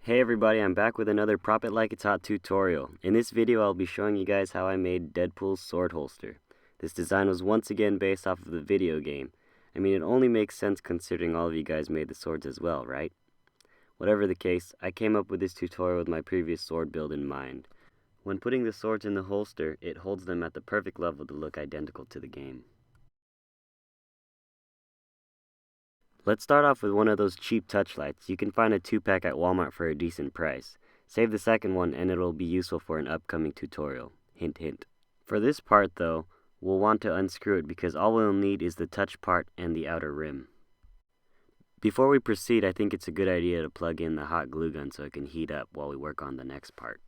Hey everybody, I'm back with another Prop It Like It's Hot tutorial. In this video, I'll be showing you guys how I made Deadpool's sword holster. This design was once again based off of the video game. I mean, it only makes sense considering all of you guys made the swords as well, right? Whatever the case, I came up with this tutorial with my previous sword build in mind. When putting the swords in the holster, it holds them at the perfect level to look identical to the game. Let's start off with one of those cheap touch lights. You can find a 2-pack at Walmart for a decent price. Save the second one and it'll be useful for an upcoming tutorial. Hint hint. For this part though, we'll want to unscrew it because all we'll need is the touch part and the outer rim. Before we proceed, I think it's a good idea to plug in the hot glue gun so it can heat up while we work on the next part.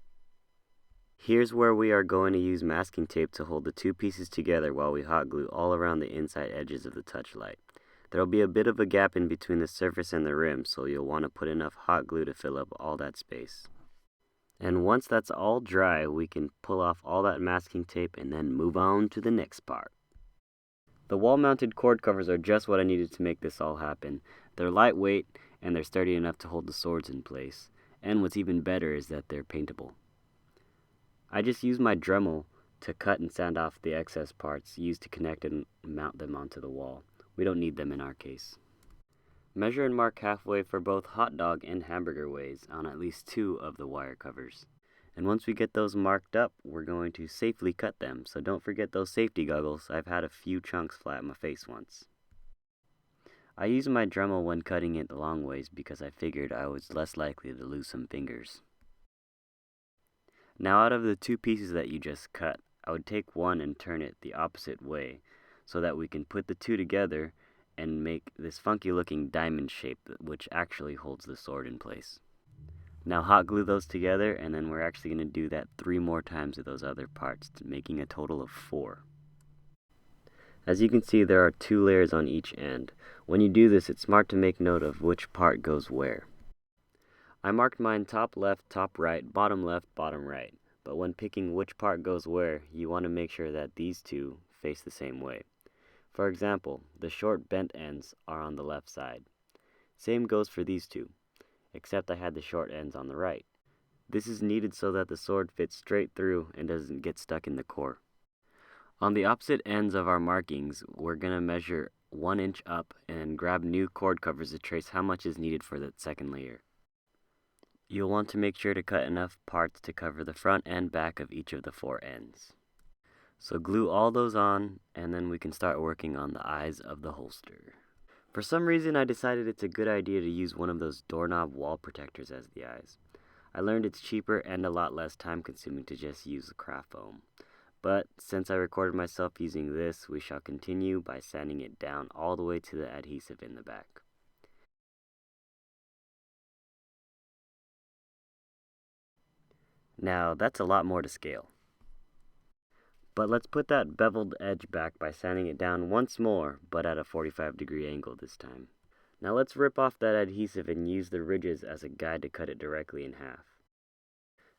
Here's where we are going to use masking tape to hold the two pieces together while we hot glue all around the inside edges of the touch light. There will be a bit of a gap in between the surface and the rim, so you'll want to put enough hot glue to fill up all that space. And once that's all dry, we can pull off all that masking tape and then move on to the next part. The wall-mounted cord covers are just what I needed to make this all happen. They're lightweight and they're sturdy enough to hold the swords in place. And what's even better is that they're paintable. I just used my Dremel to cut and sand off the excess parts used to connect and mount them onto the wall. We don't need them in our case. Measure and mark halfway for both hot dog and hamburger ways on at least 2 of the wire covers. And once we get those marked up, we're going to safely cut them, so don't forget those safety goggles. I've had a few chunks fly at my face once. I used my Dremel when cutting it the long ways because I figured I was less likely to lose some fingers. Now out of the 2 pieces that you just cut, I would take one and turn it the opposite way, so that we can put the 2 together and make this funky looking diamond shape which actually holds the sword in place. Now hot glue those together and then we're actually going to do that 3 more times with those other parts, making a total of 4. As you can see, there are 2 layers on each end. When you do this, it's smart to make note of which part goes where. I marked mine top left, top right, bottom left, bottom right. But when picking which part goes where, you want to make sure that these 2 face the same way. For example, the short bent ends are on the left side. Same goes for these 2, except I had the short ends on the right. This is needed so that the sword fits straight through and doesn't get stuck in the core. On the opposite ends of our markings, we're going to measure 1 inch up and grab new cord covers to trace how much is needed for that second layer. You'll want to make sure to cut enough parts to cover the front and back of each of the 4 ends. So glue all those on, and then we can start working on the eyes of the holster. For some reason, I decided it's a good idea to use one of those doorknob wall protectors as the eyes. I learned it's cheaper and a lot less time consuming to just use the craft foam. But since I recorded myself using this, we shall continue by sanding it down all the way to the adhesive in the back. Now, that's a lot more to scale. But let's put that beveled edge back by sanding it down once more, but at a 45-degree angle this time. Now let's rip off that adhesive and use the ridges as a guide to cut it directly in half.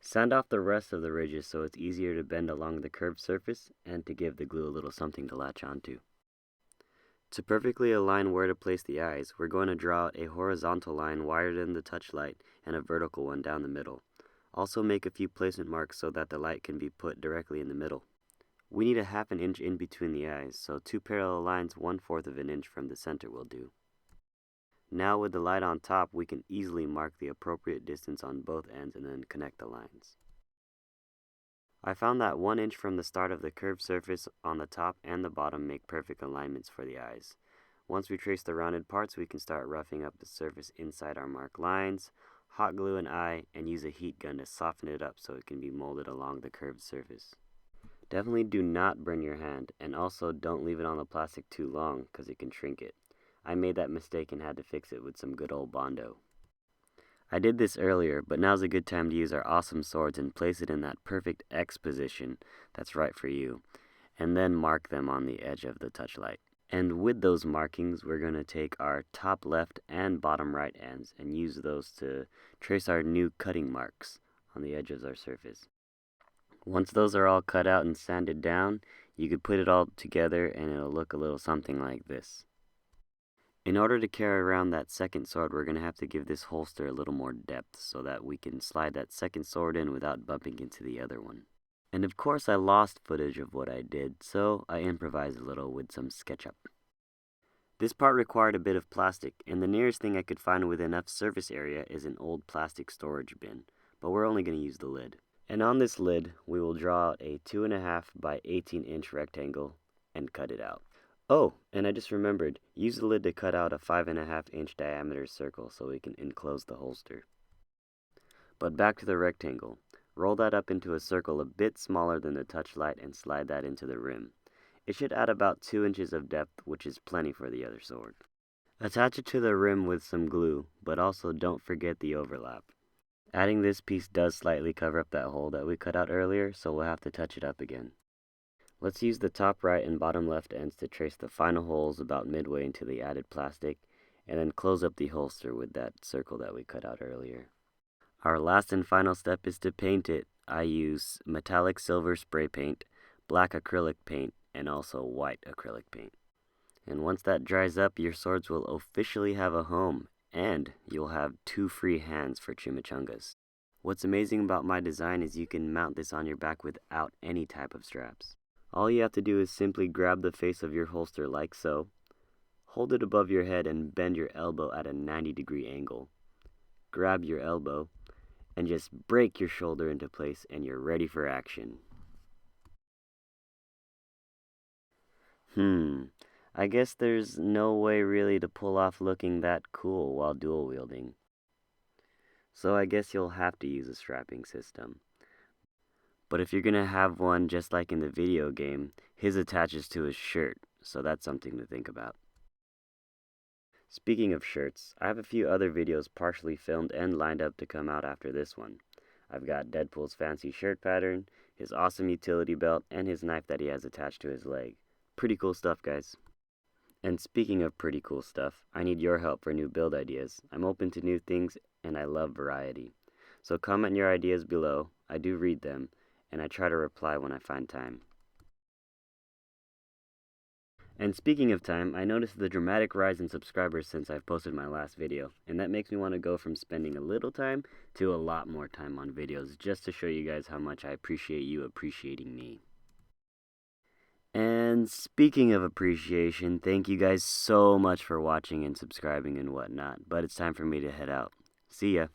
Sand off the rest of the ridges so it's easier to bend along the curved surface and to give the glue a little something to latch onto. To perfectly align where to place the eyes, we're going to draw out a horizontal line wider than the touch light and a vertical one down the middle. Also make a few placement marks so that the light can be put directly in the middle. We need a ½ inch in between the eyes, so 2 parallel lines 1/4 of an inch from the center will do. Now with the light on top, we can easily mark the appropriate distance on both ends and then connect the lines. I found that 1 inch from the start of the curved surface on the top and the bottom make perfect alignments for the eyes. Once we trace the rounded parts, we can start roughing up the surface inside our marked lines, hot glue an eye, and use a heat gun to soften it up so it can be molded along the curved surface. Definitely do not burn your hand, and also don't leave it on the plastic too long because it can shrink it. I made that mistake and had to fix it with some good old Bondo. I did this earlier, but now's a good time to use our awesome swords and place it in that perfect X position that's right for you, and then mark them on the edge of the touch light. And with those markings, we're going to take our top left and bottom right ends and use those to trace our new cutting marks on the edge of our surface. Once those are all cut out and sanded down, you could put it all together and it'll look a little something like this. In order to carry around that second sword, we're going to have to give this holster a little more depth so that we can slide that second sword in without bumping into the other one. And of course I lost footage of what I did, so I improvised a little with some SketchUp. This part required a bit of plastic, and the nearest thing I could find with enough surface area is an old plastic storage bin, but we're only going to use the lid. And on this lid, we will draw out a 2.5 by 18-inch rectangle and cut it out. Oh, and I just remembered, use the lid to cut out a 5.5-inch diameter circle so we can enclose the holster. But back to the rectangle. Roll that up into a circle a bit smaller than the touchlight and slide that into the rim. It should add about 2 inches of depth, which is plenty for the other sword. Attach it to the rim with some glue, but also don't forget the overlap. Adding this piece does slightly cover up that hole that we cut out earlier, so we'll have to touch it up again. Let's use the top right and bottom left ends to trace the final holes about midway into the added plastic, and then close up the holster with that circle that we cut out earlier. Our last and final step is to paint it. I use metallic silver spray paint, black acrylic paint, and also white acrylic paint. And once that dries up, your swords will officially have a home, and you'll have 2 free hands for chimichangas. What's amazing about my design is you can mount this on your back without any type of straps. All you have to do is simply grab the face of your holster like so, hold it above your head and bend your elbow at a 90-degree angle. Grab your elbow, and just break your shoulder into place and you're ready for action. I guess there's no way really to pull off looking that cool while dual wielding. So I guess you'll have to use a strapping system. But if you're gonna have one just like in the video game, his attaches to his shirt, so that's something to think about. Speaking of shirts, I have a few other videos partially filmed and lined up to come out after this one. I've got Deadpool's fancy shirt pattern, his awesome utility belt, and his knife that he has attached to his leg. Pretty cool stuff, guys. And speaking of pretty cool stuff, I need your help for new build ideas. I'm open to new things, and I love variety. So comment your ideas below. I do read them, and I try to reply when I find time. And speaking of time, I noticed the dramatic rise in subscribers since I've posted my last video, and that makes me want to go from spending a little time to a lot more time on videos, just to show you guys how much I appreciate you appreciating me. And speaking of appreciation, thank you guys so much for watching and subscribing and whatnot, but it's time for me to head out. See ya.